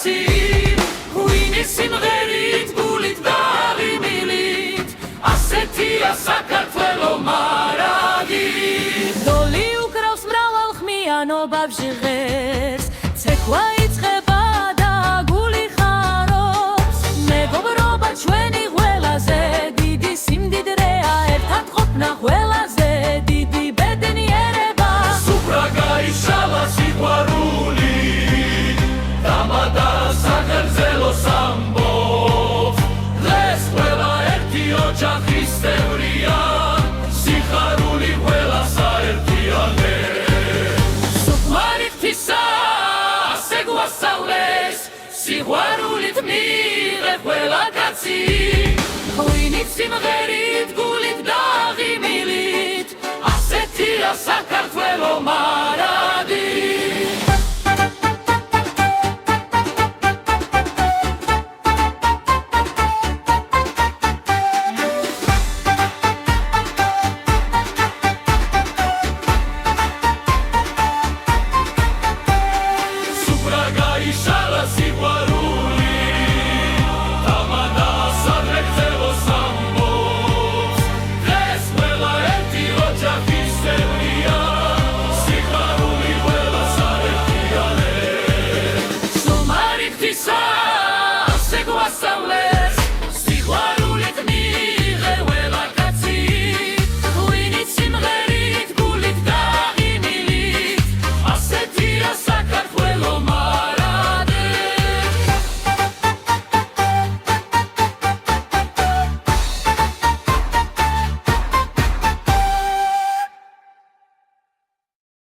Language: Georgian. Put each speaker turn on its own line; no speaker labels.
კაცი ვინი სიმღერით გულით და ღიმილით ასეთია საქართველო მარაგი
დოლი უკრავს მრავალ ხმიანობ ჟღერს ცეკვა იწყება და გული ხარობს მეგობრობა ჩვენი ყველაზე დიდი სიმდიდრეა ერთად ყოფნა ყველაზე დიდი ბედნიერება
სუფრა გაიშალა სიყვარული დამადა სახელმწელო სამბობს დღეს ყველა ერთი ოჯახის წევრია სიხარული ყველა საერთიანებს სუფმარი ღვთისა ასე გვასწავლეს სიყვარულით მიღებ ყველა კაცი ვინით სიმღერით გულით და ღიმილით ასეთია საქართველო მარაგი Sisa